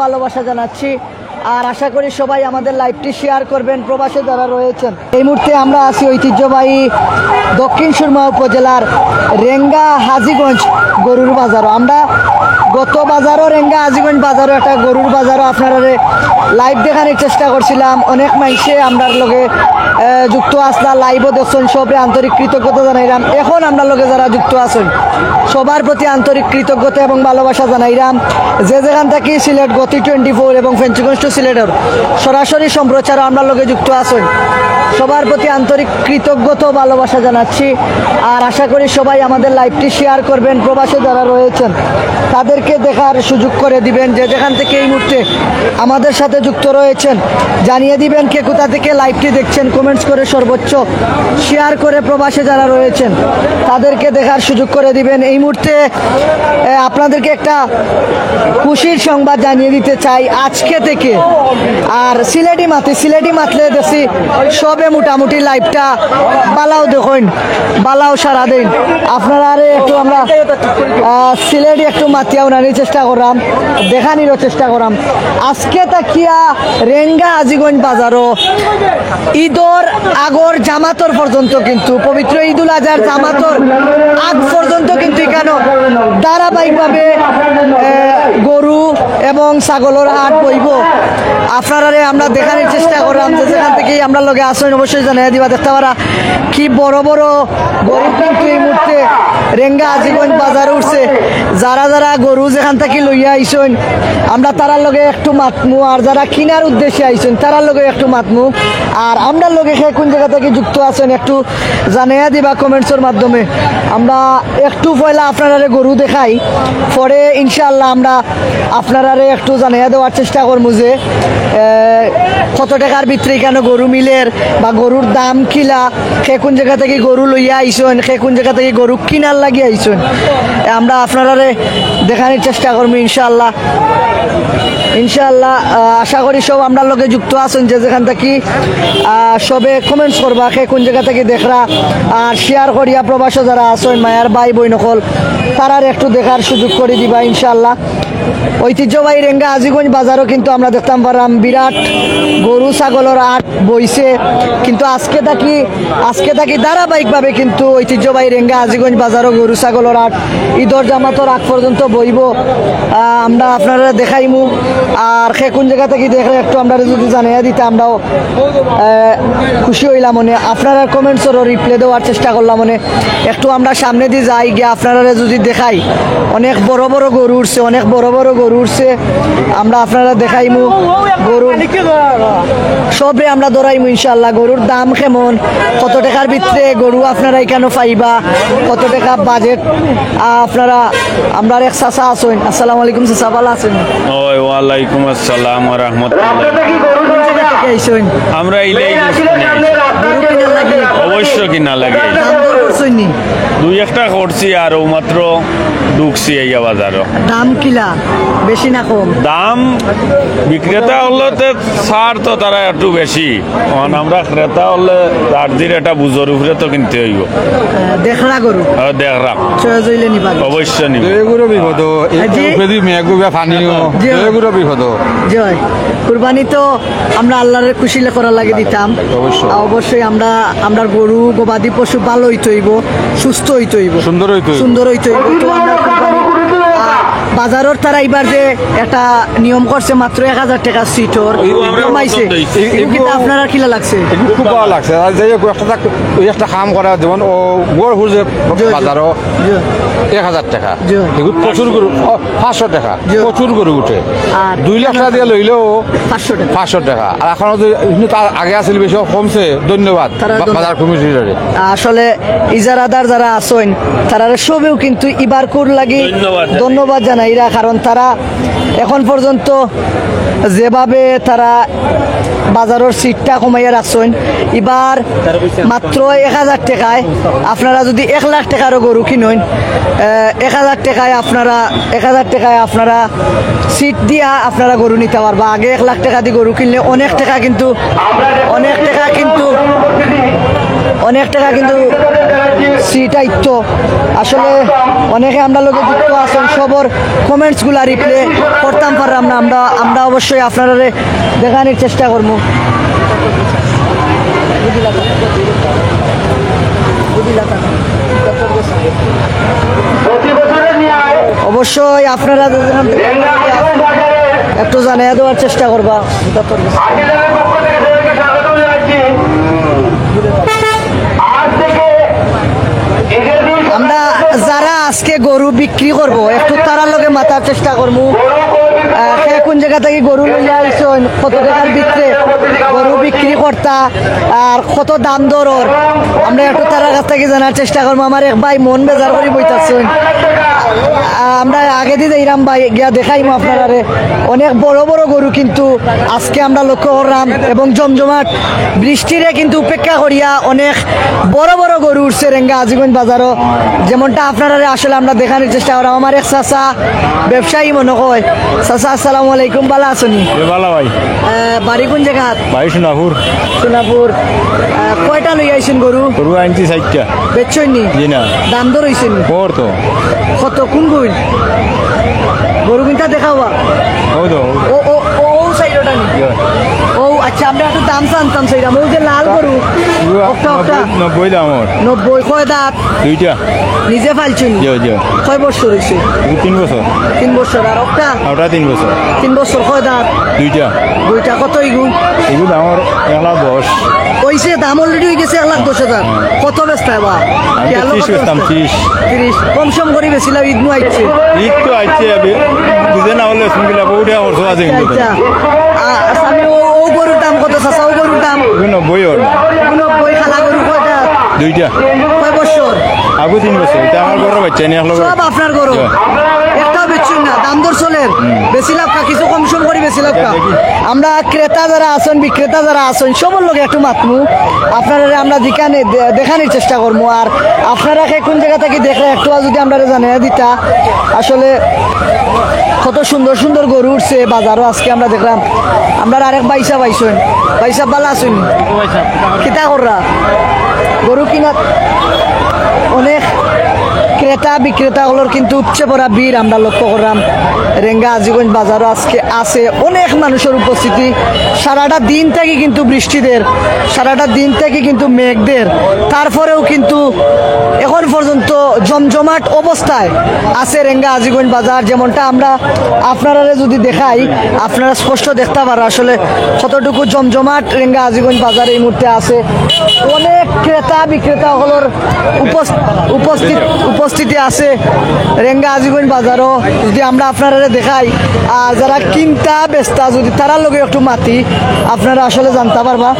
ভালোবাসা জানাচ্ছি আর আশা করি সবাই আমাদের লাইভটি শেয়ার করবেন। প্রবাসে যারা রয়েছেন, এই মুহূর্তে আমরা আছি ঐতিহ্যবাহী দক্ষিণ সুরমা উপজেলার রেঙ্গা হাজীগঞ্জ গরুর বাজারও। আমরা গত বাজারও রেঙ্গা হাজীগঞ্জ বাজারও একটা গরুর বাজারও আপনারা লাইভ দেখানোর চেষ্টা করছিলাম। অনেক মানুষে আমরার লগে যুক্ত আসলা, লাইভও দেখছেন, সবে আন্তরিক কৃতজ্ঞতা জানাইলাম। এখন আমরা লগে যারা যুক্ত আছেন সবার প্রতি আন্তরিক কৃতজ্ঞতা এবং ভালোবাসা জানাইলাম। যে যেখান থেকে সিলেট গতি 24 এবং ফেঞ্চিগঞ্জ টু সিলেটের সরাসরি সম্প্রচারও আমরা লগে যুক্ত আছেন, সবার প্রতি আন্তরিক কৃতজ্ঞতা ও ভালোবাসা জানাচ্ছি আর আশা করি সবাই আমাদের লাইভটি শেয়ার করবেন। প্রবাসে যারা রয়েছেন তাদেরকে দেখার সুযোগ করে দিবেন। যে যেখান থেকে এই মুহূর্তে আমাদের সাথে যুক্ত রয়েছেন জানিয়ে দিবেন কে কোথা থেকে লাইভটি দেখছেন, কমেন্টস করে সর্বোচ্চ শেয়ার করে প্রবাসে যারা রয়েছেন তাদেরকে দেখার সুযোগ করে দিবেন। এই মুহূর্তে আপনাদেরকে একটা খুশির সংবাদ জানিয়ে দিতে চাই আজকে থেকে। আর সিলেটি মাতলে দেখছি সবে মোটামুটি লাইভটা বালাও দেখুন, বালাও সারা দিন আপনারা একটু আমরা সিলেটি একটু মাতিয়া উনানির চেষ্টা করলাম, দেখানিরও চেষ্টা করলাম। আজকে তাকিয়া রেঙ্গা হাজীগঞ্জ বাজারও ঈদর আগর জামাতর পর্যন্ত কিন্তু পবিত্র ঈদুল আজহার জামাতর আগ পর্যন্ত কিন্তু এখানে ধারাবাহিকভাবে গরু এবং ছাগলের হাট বইব। আপনারা আমরা দেখানোর চেষ্টা করলাম যে যেখান থেকেই আমরা লগে আসেন অবশ্যই জানিয়ে দিবা। দেখতে পারা কি বড় বড় গরু কিন্তু এই মুহূর্তে রেঙ্গা হাজীগঞ্জ বাজারে উঠছে। যারা যারা গরু যেখান থেকে লইয়া আইসেন আমরা তারার লগে একটু মাতমু, আর যারা কিনার উদ্দেশ্যে আইসেন তারার লগে একটু মাতমু। আর আমরা লগে কোন জায়গা থেকে যুক্ত আছেন একটু জানিয়ে দিবা কমেন্টসের মাধ্যমে। আমরা একটু পয়লা আপনারা গরু দেখাই, পরে ইনশাআল্লাহ আমরা আপনারা একটু জানিয়ে দেওয়ার চেষ্টা করবো যে কত টাকার ভিতরে কেন গরু মিলের বা গরুর দাম কিলা, সে কোন জায়গা থেকে গরু লইয়া আইসেন, সে কোন জায়গা থেকে গরু কিনার লাগিয়ে আইসেন, আমরা আপনারা দেখানোর চেষ্টা করবো ইনশাআল্লাহ। আশা করি সব আমরা লোকে যুক্ত আছেন যে যেখান থেকে সবে কমেন্টস করবা সে কোন জায়গা থেকে দেখরা আর শেয়ার করিয়া প্রবাসে যারা আছেন মায়ার ভাই বই নকল তারার একটু দেখার সুযোগ করে দিবা ইনশাআল্লাহ। ঐতিহ্যবাহী রেঙ্গা হাজীগঞ্জ বাজারও কিন্তু আমরা দেখতাম পারলাম বিরাট গরু ছাগলের আট বইছে, কিন্তু আজকে থাকি ধারাবাহিকভাবে কিন্তু ঐতিহ্যবাহী রেঙ্গা হাজীগঞ্জ বাজারও গরু ছাগলের আট ঈদর জামাতর আগ পর্যন্ত বইব। আমরা আপনারা দেখাইমু আর সে কোন জায়গা থেকে দেখলে একটু আমরা যদি জানিয়ে দিতে আমরাও খুশি হইলাম। মনে আপনারা কমেন্টসেরও রিপ্লাই দেওয়ার চেষ্টা করলাম। মনে একটু আমরা সামনে দিয়ে যাই গিয়ে আপনারা যদি দেখাই অনেক বড় বড় গরু উঠছে, অনেক বড় বড় গরু উঠছে, আমরা আপনারা দেখাইমু গরু সবে আমরা ধরাইমু ইনশাআল্লাহ। গরুর দাম কেমন, কত টাকার ভিতরে গরু আপনারা এখানে পাইবা, কত টাকা বাজেট আপনারা। আমরা এক চাচা আছেন, আসসালামু আলাইকুম চাচা, ভালো আছেন? ওয়ালাইকুম আসসালাম ওয়া রাহমাতুল্লাহ। আমরা অবশ্য কিনা লাগে দুই একটা করছি আর মাত্র ঢুকছি এই বাজারও। দাম কিলা বেশি না কম? দাম বিক্রেতা হলে ছাড় তো তারা একটু বেশি, আমরা ক্রেতা হলে তার দিন একটা বুঝোর উপরে তো কিনতে হইব। দেখরা গরু দেখরা অবশ্যই নিব। কুরবানি তো আমরা আল্লাহর খুশি করার লাগে দিতাম, অবশ্যই আমরা গরু গবাদি পশু ভালো হইতে হইব, সুস্থ হইতে হইব, সুন্দর হইতে হইব। তো আমরা বাজারের তারা এবার যে একটা নিয়ম করছে মাত্র 1000 টাকা সিটর কমাইছে, কিন্তু আপনারা কিলা লাগছে? খুব ভালো লাগছে। একটা কাম করা যেমন ও গড় হুজে বাজারও 1000 টাকা, প্রচুর গরু 500 টাকা, প্রচুর গরু উঠে 2 লাখ টাকা দিয়ে লইলেও 500 টাকা। আর এখন তার আগে আসলে বেশি কমছে। ধন্যবাদ বাজার কমিটির। আসলে ইজারাদার যারা আছেন তারা সবেও কিন্তু ইবার কুর লাগি ধন্যবাদ জানাইরা, কারণ তারা এখন পর্যন্ত যেভাবে তারা বাজারের সিটটা কমাইয়া রাখছেন, এবার মাত্র 1000 টাকায় আপনারা যদি 1 লাখ টাকারও গরু কিনেন 1000 টাকায় আপনারা সিট দিয়া আপনারা গরু নিতে পারবা। আগে 1 লাখ টাকা দিয়ে গরু কিনলে অনেক টাকা কিন্তু অনেক টাকা কিন্তু সিটাইত আসলে অনেকে আমরা লোকে যুক্ত আছেন সবর কমেন্টসগুলা রিপ্লে করতাম পারলাম না আমরা আমরা অবশ্যই আপনারা দেখানোর চেষ্টা করবো অবশ্যই আপনারা একটু জানিয়ে দেওয়ার চেষ্টা করবা আমরা যারা আজকে গরু বিক্রি করব একটু তারার লগে মাথার চেষ্টা করবো কোন জায়গা থেকে গরু লইয়া আইসন কত টাকার ভিতরে গরু বিক্রি করতা আর কত দাম দরর আমরা একটু তারার কাছ থেকে জানার চেষ্টা করবো আমার এক ভাই মন বেজার করে বইতাছেন আমরা আগে দিয়ে ইরাম ভাই গিয়া দেখাইমো আপনারা অনেক বড় বড় গরু কিন্তু আজকে আমরা লক্ষ্য করলাম এবং জমজমাট বৃষ্টিরে কিন্তু উপেক্ষা করিয়া অনেক বড় বড় গরু উঠছে রেঙ্গা আজিগঞ্জ বাজারও যেমনটা আপনারা আসলে আমরা দেখানোর চেষ্টা করলাম আমার এক চাচা ব্যবসায়ী মনে হয় চাচা আসসালামু আলাইকুম ভালো আছেনি ভালো ভাই বাড়ি কোন জায়গা ভাই সোনাপুর সোনাপুর কয়টা লই আইছেন গরু গরু আনছি 60টা বেচছনি জি না দাম দর হইছেন ওর তো কত কোন গুণ গরু কিনটা দেখাওয়া ও তো ও ও ও সাইডটা নি ও আচ্ছা আমরা একটু দাম জানতাম সেইটা ও যে লাল গরু একটা একটা 90 দাম ওর 90 কয় দাঁত দুইটা নিজে ফালছুন জি জি কয় বছর হইছে 3 বছর 3 বছর আর একটা ওটা 3 বছর 3 বছর কয় দাঁত দুইটা দুইটা কত ইগু এগুলো আমার 1,10,000 কইছে দাম অলরেডি হয়ে গেছে 1,10,000 কত বেচতা বা আমি 30 বেচতাম 30 30 কম সম করে বেছিলাম ঈদ নু আইছে ঈদ তো আইছে বুঝে না হলে শুনবিলা বউটা খরচ আছে কিন্তু আচ্ছা আচ্ছা আমি ও গরুর দাম কত চাচা ও গরুর দাম 90 ওর 90 খালা গরু কয়টা দুইটা কয় বছর আগু 3 বছর এটা আমার বড় বাচ্চা নিয়ে আসলো সব আপনার গরু একটাও বেচছেন না দাম দর চলের বেশি লাভ কা কিছু কম সম করে বেশি লাভ কা আমরা ক্রেতা যারা আছেন বিক্রেতা যারা আছেন সবার লোক একটু মাতমু আপনারা আমরা যেখানে দেখানোর চেষ্টা করবো আর আপনারা কোন জায়গা থেকে দেখলে একটু যদি আমরা জানিয়ে দিতা আসলে কত সুন্দর সুন্দর গরু উঠছে বাজারও আজকে আমরা দেখলাম আমরা আরেক বাইসা পাইছেন বাইসা ভালো আছেন কিতা কররা গরু কিনা অনেক ক্রেতা বিক্রেতাগুলোর কিন্তু উপচে পড়া ভিড় আমরা লক্ষ্য করলাম রেঙ্গা আজিগঞ্জ বাজারও আজকে আছে অনেক মানুষের উপস্থিতি সারাটা দিন থেকে কিন্তু বৃষ্টিদের সারাটা দিন থেকে কিন্তু মেঘদের তারপরেও কিন্তু এখন পর্যন্ত জমজমাট অবস্থায় আছে রেঙ্গা আজিগঞ্জ বাজার যেমনটা আমরা আপনারা যদি দেখাই আপনারা স্পষ্ট দেখতে পারো আসলে কতটুকু জমজমাট রেঙ্গা আজিগঞ্জ বাজার এই মুহূর্তে আছে অনেক ক্রেতা বিক্রেতাগুলোর উপস্থিতি আছে রেঙ্গা আজিগঞ্জ বাজারও যদি আমরা আপনারা দেখাই আর যারা কিনতা বেচতা যদি তারা লোকে একটু মাতি আপনারা আসলে জানতে পারবা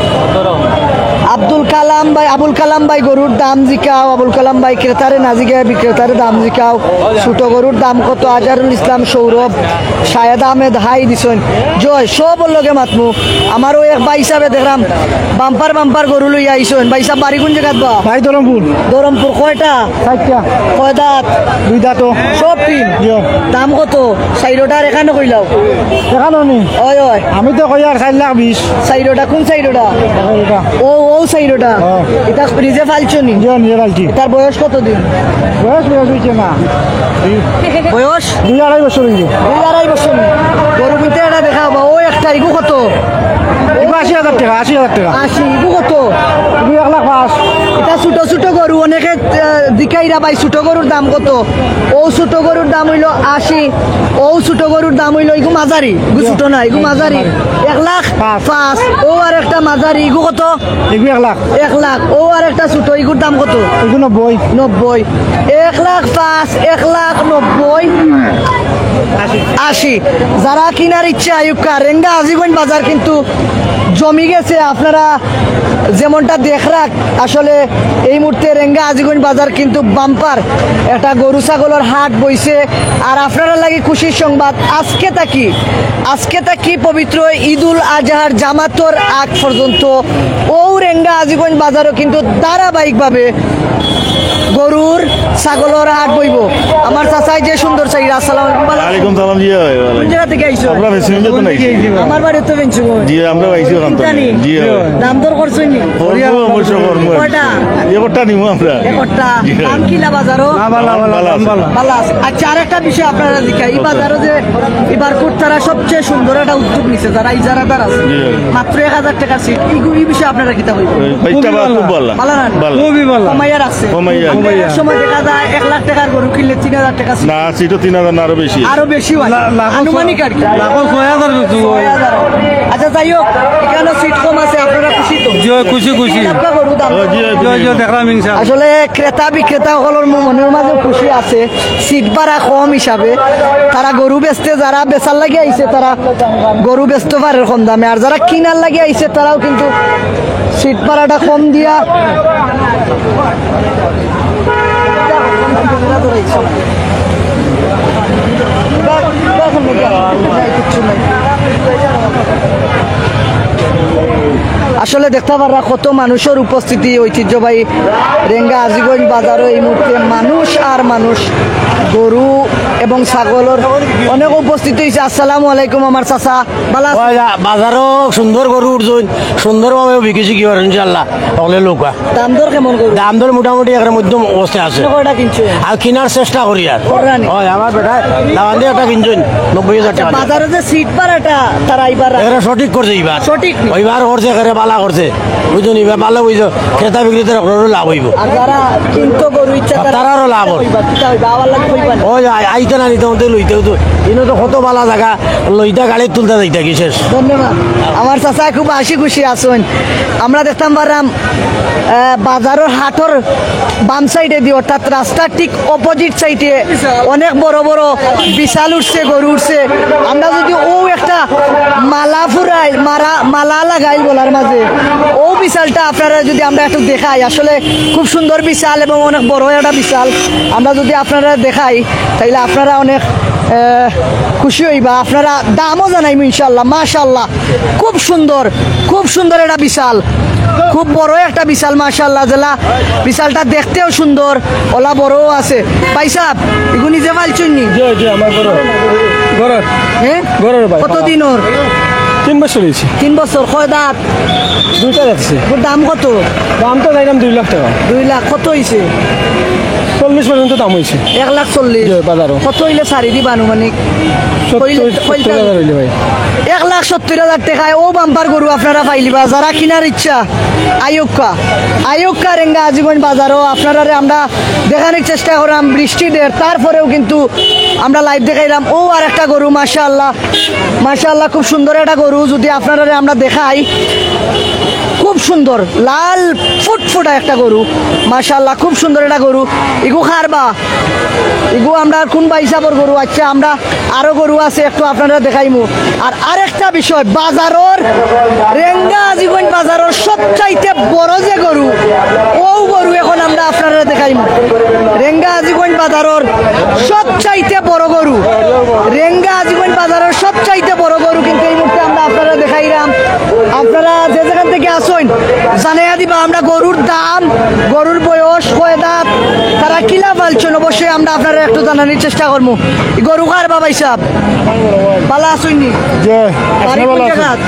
আব্দুল কালাম ভাই গরুর দাম জিকাও আবুল কালাম ভাই ক্রেতারে না জিকায় বিক্রেতারে দাম জিকাও ছোট গরুর দাম কত আজহারুল ইসলাম সৌরভ শাহেদ আহমেদ হাই দিছেন জয় সব লোকে মাতমু আমারও এক ভাই হিসাবে দেখলাম বাম্পার গরু লইয়া আইসেন ভাই সাহেব বাড়ি কোন জায়গাত বা ভাই ধরমপুর কয়টা 60টা কয় দাঁত 2 দাঁত সব তিন দাম কত সাইডোটার এখানে কইলাও এখানো নি ওই ওই আমি তো কই আর 4,20,000 সাইডোটা কোন সাইডোটা ও সাইডোটা এটা নিজে ফালছো নি জন জেরালটি তার বয়স কত দিন বয়স হইছে না বয়স 2-2.5 বছর হইছে 2-2.5 বছর গরু কিনতে এটা দেখাবো ও একটা ইগু কত 80,000 টাকা 80 ইগু কত 1,05,000 এটা ছোট গরু অনেকে দিকাইরা ভাই ছোট গরুর দাম কত ও ছোট গরুর দাম হইলো 80 ও ছোট গরুর দাম হইলো ইগু মাঝারি ইগু ছোট না ইগু মাঝারি 1,05,000 ও আর একটা মাঝারি ইগু কত 1,00,000 ও আর একটা ছোট ইগুর দাম কত এগু 90 1,05,000 1,90,000 80 যারা কিনার ইচ্ছা আয়ুক্কা রেঙ্গা আজিগঞ্জ বাজার কিন্তু জমি গেছে আপনারা যেমনটা দেখরাক আসলে এই মুহূর্তে রেঙ্গা আজিগঞ্জ বাজার কিন্তু বাম্পার একটা গরু ছাগলের হাট বইছে আর আপনারা লাগে খুশির সংবাদ আজকে তাকি পবিত্র ঈদুল আজহার জামাতর আগ পর্যন্ত ও রেঙ্গা আজিগঞ্জ বাজারও কিন্তু ধারাবাহিকভাবে গরুর ছাগলের হাট বইব আমার চাচাই যে সুন্দর চাইরা আসসালামু আলাইকুম ভালো আছেন? ওয়ালাইকুম সালাম জি ভাই কোন জায়গা থেকে আইছো আমরা বেশি মিনিট তো নাই আমার বাড়ি তো বেঞ্চু জি আমরা আইছি ওখান থেকে জানি জি দাম দর করছই নি করবো অবশ্য করবো কয়টা? একটা নিবো আমরা একটা জি। দাম কিলা বাজারও ভালো আছে। ভালো আছে। আচ্ছা আরেকটা বিষয় আপনারা দেখা এই বাজারও যে এবার তারা সবচেয়ে সুন্দর একটা উদ্যোগ নিছে যারা ইজারাদার আছে জি। মাত্র 1000 টাকা সিট এই বিষয়ে আপনারা কিতা বলবেন ওই ভাইটা বা খুব ভালো ভালো না ভালো খুবই ভালো কমাইয়ার আছে কমাইয়ার। এক সময় দেখা যায় 1 লাখ টাকার গরু কিনলে 3000 টাকা সিট না সিটও 3000 না আরো বেশি আরো বেশি হয় আনুমানিক আর কি লাখো 6000 6000 আচ্ছা যাই হোক এখানে সিট কম আছে আপনারা খুশি তো খুশি খুশি আপনার গরু দাম ও, জি দেখলাম ইনশাআল্লাহ আসলে ক্রেতা বিক্রেতা সকলের মনের মাঝে খুশি আছে সিট ভাড়া কম হিসাবে তারা গরু বেচতে যারা বেচার লাগে আইছে তারা গরু বেচতে পারে কম দামে আর যারা কিনার লাগে আইছে তারাও কিন্তু সিট ভাড়াটা কম দিয়া আসলে দেখতে পারা কত মানুষের উপস্থিতি ঐতিহ্যবাহী রেঙ্গা আজিগঞ্জ বাজারে এই মুহূর্তে মানুষ আর মানুষ গরু এবং ছাগলের অনেক উপস্থিতি হয়েছে আসসালামু আলাইকুম আমার চাচা বালা বাজারও সুন্দর গরু উঠছেন সুন্দরভাবে বিকেছি কি আর ইনশাল্লাহ সকলে লোক দাম দর কেমন গরু দাম দর মোটামুটি একটা মধ্যম অবস্থায় আছে কয়টা কিনছো আর কেনার চেষ্টা করি আর করানি? হয় আমার বেটা দাম দিয়ে একটা কিনছেন 90,000 টাকা দিয়ে। বাজারে যে সিট ভাড়াটা তারা এইবার এরা সঠিক করছে এইবার সঠিক নি? ওইবার করছে এখানে বালা করছে বুঝুন এবার ভালো বুঝছো ক্রেতা বিক্রেতার আপনারও লাভ হইব আর যারা কিনতো গরু ইচ্ছা তারারও লাভ হয়। আবার লাগ হইবা না। ওই আইতে না নিতে মধ্যে লইতেও তো ইনো তো কত বালা জায়গা লইটা গাড়ি তুলতে যাইতে কি শেষ ধন্যবাদ আমার চাচা খুব হাসি খুশি আছেন আমরা দেখতাম পারলাম বাজারের হাটর বাম সাইডে দিয়ে অর্থাৎ রাস্তার ঠিক অপোজিট সাইডে অনেক বড় বড় বিশাল উঠছে গরু উঠছে আমরা যদি ও একটা মালা ফুরাই মালা লাগাই বলার মাঝে ও বিশালটা আপনারা যদি আমরা একটু দেখাই আসলে খুব সুন্দর বিশাল এবং অনেক বড় একটা বিশাল আমরা যদি আপনারা দেখাই তাইলে আপনারা অনেক খুশি হইবা আপনারা দামও জানাইব ইনশাল্লাহ মাশাল্লাহ খুব সুন্দর একটা বিশাল খুব বড় একটা বিশাল মাশাল্লাহ জেলা বিশালটা দেখতেও সুন্দর ওলা বড়ও আছে ভাই সাহেব এগুলো নিজে পালছেন নি আমার গরর হ্যাঁ গরর ভাই কতদিন ওর 3 বছর হয়েছে 3 বছর কয় দাঁত দুইটা যাচ্ছে ওর দাম কত দাম তো চাইলাম 2 লাখ টাকা 2 লাখ কত হয়েছে 40 পর্যন্ত দাম হয়েছে 1,40,000 বাজারও কত হইলে সারি দিবা আনুমানিক 70,000 হইলে ভাই 1,70,000 টাকায় ও বাম্পার গরু আপনারা পাইলিবা যারা কিনার ইচ্ছা আয়োক্কা রেঙ্গা আজিগঞ্জ বাজারও আপনারা আমরা দেখানোর চেষ্টা করলাম বৃষ্টি দের তারপরেও কিন্তু আমরা লাইভ দেখাইলাম ও আর একটা গরু মাশাআল্লাহ খুব সুন্দর একটা গরু যদি আপনারা আমরা দেখাই খুব সুন্দর লাল ফুটফুটা একটা গরু মাশাআল্লাহ খুব সুন্দর একটা গরু ইগু খারবা ইগু আমরা কোন হিসাবর গরু আচ্ছা আমরা আরো গরু আছে একটু আপনারা দেখাইমু আর আরেকটা বিষয় বাজারের রেঙ্গা জীবন বাজারের সবচাইতে বড় যে গরু ও গরু এখন আমরা আপনারা দেখাইমু রেঙ্গা জীবন বাজারের সবচাইতে বড় গরু রেঙ্গা জীবন বাজারের সবচাইতে বড় গরু কিন্তু এই মুহূর্তে আমরা আপনারা দেখাইলাম আপনারা যে যেখান থেকে আসুন জানাইয়া দিবা আমরা গরুর দাম গরুর বয়স কয় দাঁত তারা কিলা পালছেন অবশ্যই আমরা আপনারা একটু জানানোর চেষ্টা করবো গরু কার বাবাই সাহেব ভালো আসুননি জয় বাড়ি কোন জায়গাত?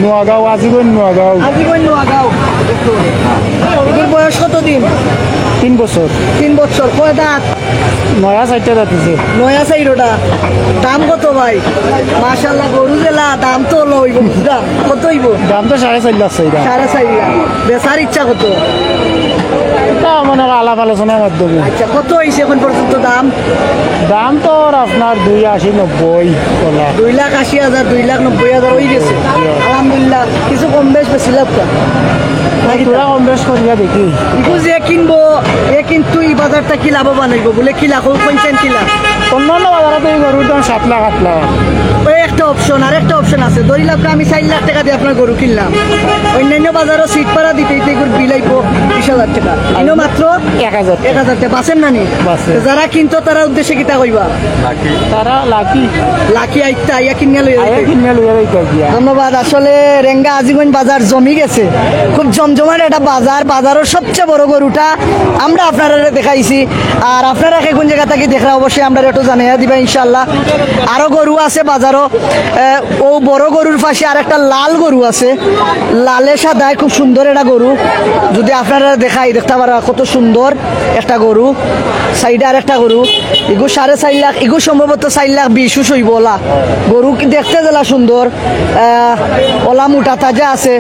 নোয়াগাঁও আজিগঞ্জ নোয়াগাঁও আজিগঞ্জ নোয়াগাঁও এগুর বয়স কতদিন 3 বছর 3 বছর কয় দাঁত নয়া 4টা যাচ্ছে নয়া সাইডোটা দাম কত ভাই মাশাল্লাহ গরু জেলা দাম তো লইব দাম কত হইব দাম তো 4.5 লাখ চাইরা 4.5 লাখ বেচার ইচ্ছা কত তা মনে হয় আলাপ আলোচনার মাধ্যমে আচ্ছা কত হয়েছে এখন পর্যন্ত দাম দাম তো ওর আপনার 2.80-90 বলা 2,80,000 2,90,000 হয়ে গেছে আলহামদুলিল্লাহ কিছু কম বেশ বেশি লাভ তোরা কম বেশ করিয়া দেখি ইকু যে কিনবো এ কিন্তু এই বাজারটা কি লাভবান হইব বলে কি লাখ পঞ্চায়েত কি লাখ অন্যান্য বাজারে তো এই গরুর দাম 7 লাখ 8 লাখ ওই একটা একটা অপশন, আরেকটা অপশন আছে। ধরিলাম আমি 4 লাখ টাকা দিয়ে আপনার গরু কিনলাম, অন্যান্য বাজারও সিট ভাড়া দিতে দিতে গরু বিলাইবো 20,000 টাকা, ইনো মাত্র 1,000 1,000 টাকা। বাসেন না নি? বাসে। যারা কিনতো তারা উদ্দেশ্যে কিতা কইবা? তারা লাকি লাকি আইতা ইয়া কিনিয়া লইয়া আয়া যাইতে। কিনে লইয়া যাইতে গিয়া ধন্যবাদ। আসলে রেঙ্গা আজিগঞ্জ বাজার জমি গেছে, খুব জমজমাট একটা বাজার। বাজারের সবচেয়ে বড় গরুটা আমরা আপনারা দেখাইছি, আর আপনারা কোন জায়গা থেকে দেখরা অবশ্যই আমরা একটু জানিয়ে দিবা ইনশাল্লাহ। আরো গরু আছে বাজারও। ও বড় গরুর পাশে আর একটা লাল গরু আছে, লালে সাদায় খুব সুন্দর একটা গরু। যদি আপনারা দেখতে পারা কত সুন্দর একটা গরু। সাইডে আর একটা গরু, এগু 4.5 লাখ, এগু সম্ভবত 4 লাখ 20 হইব। ওলা গরু কি দেখতে জেলা সুন্দর, ওলা মোটা তাজা আছে।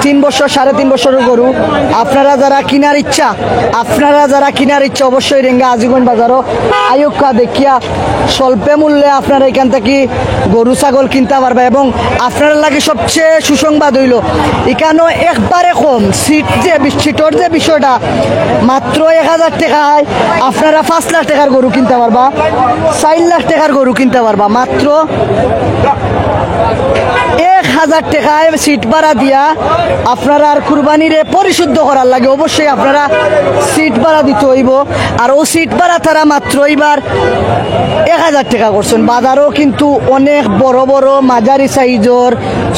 3 বছর 3.5 বছরের গরু। আপনারা যারা কিনার ইচ্ছা অবশ্যই রেঙ্গা আজিগঞ্জ বাজারও আয়ুক্কা দেখিয়া স্বল্পে মূল্যে আপনারা এখান থেকে গরু ছাগল কিনতে পারবে। এবং আপনার লাগে সবচেয়ে সুসংবাদ হইল এখানেও একবারে কম সিটর যে বিষয়টা, মাত্র 1,000 টাকায় আপনারা 5 লাখ টাকার গরু কিনতে পারবা, 4 লাখ টাকার গরু কিনতে পারবা। মাত্র 1,000 টাকায় সিট ভাড়া দিয়া আপনারা আর কুরবানিরে পরিশুদ্ধ করার লাগে অবশ্যই আপনারা সিট ভাড়া দিতে হইব। আর ও সিট ভাড়া তারা মাত্র এবার 1,000 টাকা করছেন। বাজারও কিন্তু অনেক বড় বড় মাঝারি সাইজর,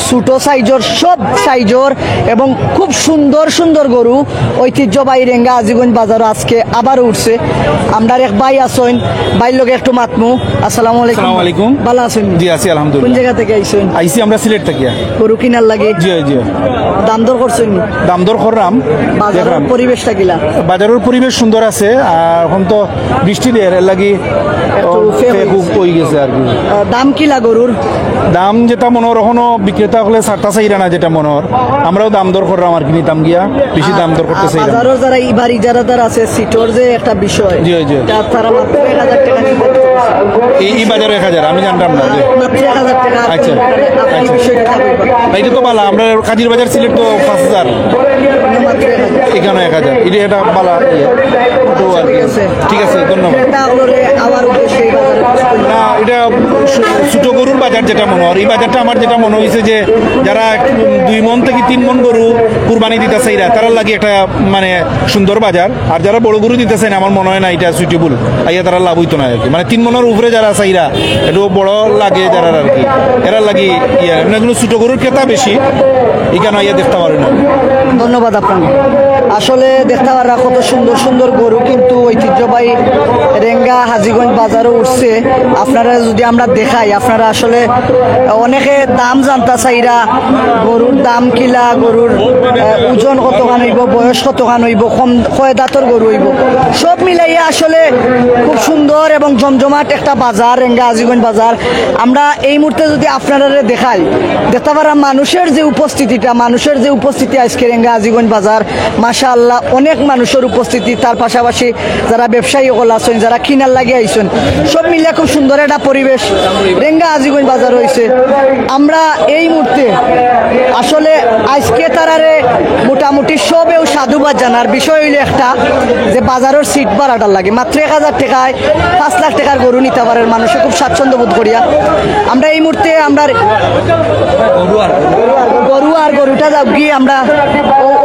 ছোট সাইজর, সব সাইজর এবং খুব সুন্দর সুন্দর গরু ঐতিহ্যবাহী রেঙ্গা আজিগঞ্জ বাজারও আজকে আবার উঠছে। আমরা এক ভাই আসেন, ভাইয়ের লোক একটু মাতমু। আসসালামু আলাইকুম। আসসালামু আলাইকুম। ভালো আছেন? জি আছি কোন আলহামদুলিল্লাহ। জায়গা থেকে আইছেন? আইসি আমরা সিলেট থেকে। গরু কিনার লাগে? জি জি। দাম দর করছেন? দাম দর করলাম, বাজারের দেখলাম পরিবেশটা কিলা? বাজারের পরিবেশ সুন্দর আছে, আর এখন তো বৃষ্টি দিয়ে এর লাগি একটু ফেক খুব হয়ে গেছে আর কি। দাম কিলা গরুর? দাম যেটা মনোর এখনো বিক্রেতা হলে সারটা চাইরা না, যেটা মনোর আমরাও দাম দর করলাম আর কি, নিতাম গিয়া বেশি দাম দর করতে চাইলাম। বাজারও যারা এবার ইজারাদার আছে সিটর যে একটা বিষয়, জি, জি। তারা মাত্র 1,000 টাকা নিতে এই বাজারে 1,000 আমি জানতাম না যে। মাত্র 1,000 টাকা। আচ্ছা, আপনি আচ্ছা। বিষয়টা বলবেন। এটা তো বালা, আমরা কাজির বাজার সিলেট তো 5,000, মাত্র 1,000। এখানে 1,000, এটা বালা ইয়ে। তো আর কি। ঠিক আছে, ধন্যবাদ। ক্রেতা হলে আবার উদ্দেশ্যে এই বাজারে না, এটা ছোট গরুর বাজার যেটা মনে হয়, এই বাজারটা আমার যেটা মনে হয়েছে যে যারা 2 মন থেকে 3 মন গরু কুরবানি দিতে চাইরা তারা লাগে একটা মানে সুন্দর বাজার। আর যারা বড় গরু দিতে চাই না, আমার মনে হয় না এটা সুইটেবল, আইয়া তারা লাভ হইতো না আর কি। মানে 3 মনের উপরে যারা চাইরা একটু বড় লাগে যারা আর কি, এরা লাগে ইয়ে এগুলো ছোট গরুর ক্রেতা বেশি, এখানে আইয়া দেখতে পারে না। ধন্যবাদ আপনাকে। আসলে দেখতে পারা কত সুন্দর সুন্দর গরু কিন্তু ঐতিহ্যবাহী রেঙ্গা হাজীগঞ্জ বাজারও উঠছে। আপনারা যদি আমরা দেখাই, আপনারা আসলে অনেকে দাম জানতা চাইরা, গরুর দাম কিলা, গরুর ওজন কতখান হইব, বয়স কতখান হইব, কয় দাঁতর গরু হইব, সব মিলাইয়া আসলে খুব সুন্দর এবং জমজমাট একটা বাজার রেঙ্গা হাজীগঞ্জ বাজার। আমরা এই মুহূর্তে যদি আপনারা দেখাই, দেখতে পারা মানুষের যে উপস্থিতি আজকে রেঙ্গা হাজীগঞ্জ বাজার, মাশাআল্লাহ অনেক মানুষের উপস্থিতি। তার পাশাপাশি যারা ব্যবসায়ী সকল আছেন, যারা কিনার লাগে আইছেন, সব মিলে খুব সুন্দর একটা পরিবেশ রেঙ্গা হাজীগঞ্জ বাজার হয়েছে। আমরা এই মুহূর্তে আসলে আজকে তারারে মোটামুটি সবেও সাধুবাদ জানার বিষয় হইলে একটা যে বাজারের সিট ভাড়াটার লাগে মাত্র 1,000 টাকায় 5 লাখ টাকার গরু নিতে পারে মানুষে খুব স্বাচ্ছন্দ্য বোধ করিয়া। আমরা এই মুহূর্তে আমরা গরুটা যাব গিয়ে আমরা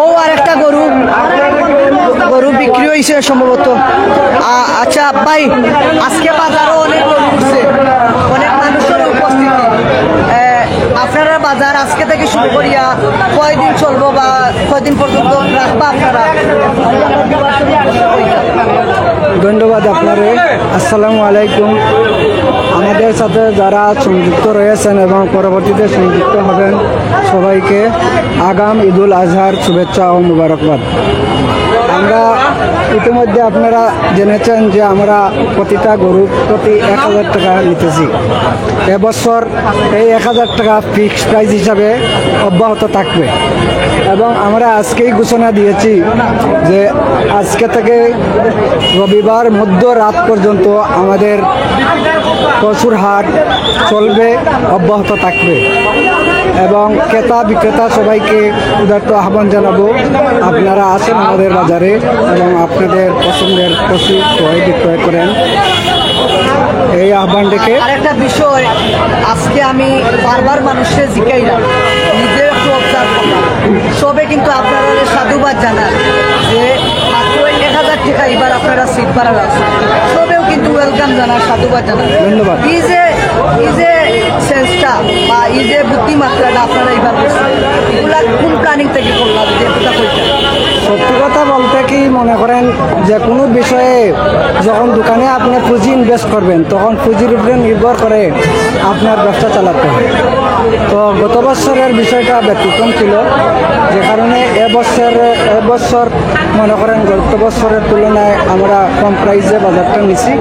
ও আর একটা গরু বিক্রি হয়েছে সম্ভবত। আচ্ছা ভাই, আজকে বাজারও অনেক গরু উঠছে, অনেক মানুষের উপস্থিতি। আপনারা বাজার আজকে থেকে শুরু করিয়া কয়দিন চলবো বা কয়দিন পর্যন্ত রাখবা আপনারা? ধন্যবাদ আপনারে। আসসালামু আলাইকুম। আমাদের সাথে যারা সংযুক্ত রয়েছেন এবং পরবর্তীতে সংযুক্ত হবেন সবাইকে আগাম ঈদুল আজহার শুভেচ্ছা ও মুবারকবাদ। আমরা ইতিমধ্যে আপনারা জেনেছেন যে আমরা প্রতিটা গরু প্রতি 1,000 টাকা নিতেছি। এবছর এই 1,000 টাকা ফিক্সড প্রাইস হিসাবে অব্যাহত থাকবে এবং আমরা আজকেই ঘোষণা দিয়েছি যে আজকে থেকে রবিবার মধ্যরাত পর্যন্ত আমাদের পশুর হাট চলবে, অব্যাহত থাকবে এবং ক্রেতা বিক্রেতা সবাইকে উদারত আহ্বান জানাবো, আপনারা আসেন আমাদের বাজারে এবং আপনাদের পছন্দের পশু ক্রয় বিক্রয় করেন। এই আহ্বান ডেকে আরেকটা বিষয়, আজকে আমি বারবার মানুষের জিজ্ঞাইলাম, নিজে একটু অবজার্ভ করলাম, সবে কিন্তু আপনারা সাধুবাদ জানান যে মাত্র 1,000 টাকা এবার আপনারা সিট ভাড়া রাখছেন, সবেও কিন্তু ওয়েলকাম জানান, সাধুবাদ জানান। ধন্যবাদ। এই যে সেন্সটা বা এই যে বুদ্ধিমাত্রাটা আপনারা এবার করছেন, এগুলা কোন প্ল্যানিং থেকে করলাম যে এতটা করছেন? সত্যি কথা বলতে কি মনে করেন, যে কোনো বিষয়ে যখন দোকানে আপনি পুঁজি ইনভেস্ট করবেন তখন পুঁজির উপরে নির্ভর করে আপনার ব্যবসা চালাতে হয়। তো গত বছরের বিষয়টা ব্যতিক্রম ছিল, যে কারণে এবছর মনে করেন গত বছরের তুলনায় আমরা কম প্রাইসে বাজারটা নিছি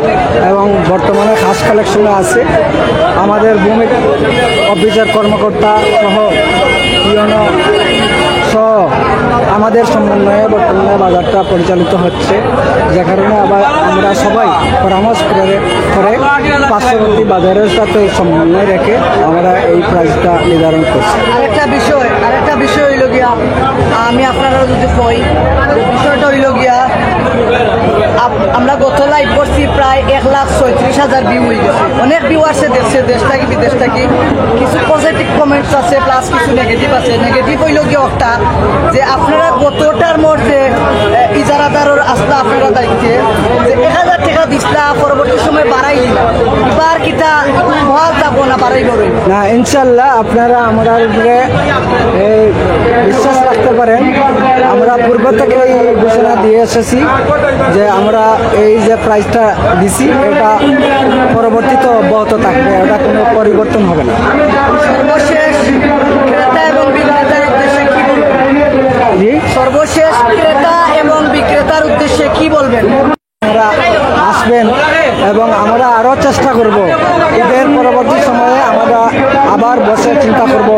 এবং বর্তমানে খাস কালেকশনে আছে। আমাদের ভূমি অফিসের কর্মকর্তা সহ ইউনো সহ আমাদের সমন্বয়ে বর্তমানে বাজারটা পরিচালিত হচ্ছে, যে কারণে আবার আমরা সবাই পরামর্শ করে পার্শ্ববর্তী বাজারের সাথে সমন্বয় রেখে আমরা এই প্রাইসটা নির্ধারণ করছি। আরেকটা বিষয় হইল গিয়া, আমি আপনারা যদি কই, বিষয়টা হইল গিয়া, আমরা গত লাইভ করছি প্রায় 1,36,000 ভিউ হয়ে গেছে। অনেক ভিউ আছে দেখছে, দেশ থাকি বিদেশ থাকি, কিছু পজিটিভ কমেন্টস আছে প্লাস কিছু নেগেটিভ আছে। নেগেটিভ হইল গিয়ে একটা, যে আপনারা গতটার মধ্যে ইজারাদারের আসলা আপনারা দায়িত্বে যে 1,000 টাকা দিসলা, পরবর্তী সময় বাড়াই দিলা, এবার কিতা মহাল যাবো না বাড়াই করই? না, ইনশাল্লাহ আপনারা আমাদের উপরে এই বিশ্বাস রাখতে পারেন। আমরা পূর্ব থেকে এই ঘোষণা দিয়ে এসেছি যে আমরা এই যে প্রাইসটা দিছি এটা পরবর্তীতে অব্যাহত থাকবে, এটা কোনো পরিবর্তন হবে না। সর্বশেষ ক্রেতা এবং বিক্রেতার উদ্দেশ্যে কি বলবেন? জি, সর্বশেষ ক্রেতা এবং বিক্রেতার উদ্দেশ্যে কি বলবেন? আপনারা আসবেন এবং আমরা আরও চেষ্টা করব ঈদের পরবর্তী সময়ে আমরা আবার বসে চিন্তা করব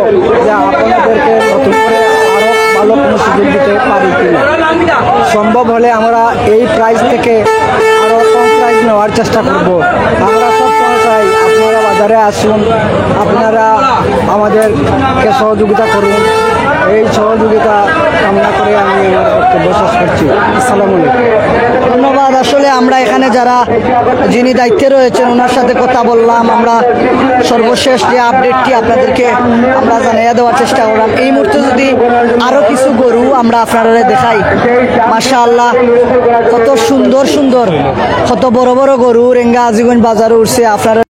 যে আপনাদেরকে নতুন করে আরও ভালো কোনো সুযোগ দিতে পারি কিনা। সম্ভব হলে আমরা এই প্রাইস থেকে আরও কম প্রাইস নেওয়ার চেষ্টা করব। আমরা সবসময় চাই আপনারা বাজারে আসুন, আপনারা আমাদেরকে সহযোগিতা করুন। এই সহযোগিতা কামনা করে আমি আমার বক্তব্য শেষ করছি। আসসালামু আলাইকুম। ধন্যবাদ। আসলে আমরা এখানে যারা যিনি দায়িত্বে রয়েছেন ওনার সাথে কথা বললাম, আমরা সর্বশেষ যে আপডেটটি আপনাদেরকে আমরা জানিয়ে দেওয়ার চেষ্টা করলাম। এই মুহূর্তে যদি আরও কিছু গরু আমরা আপনারা দেখাই, মাশাআল্লাহ কত সুন্দর সুন্দর, কত বড় বড় গরু রেঙ্গা আজিগঞ্জ বাজারে উঠছে। আপনারা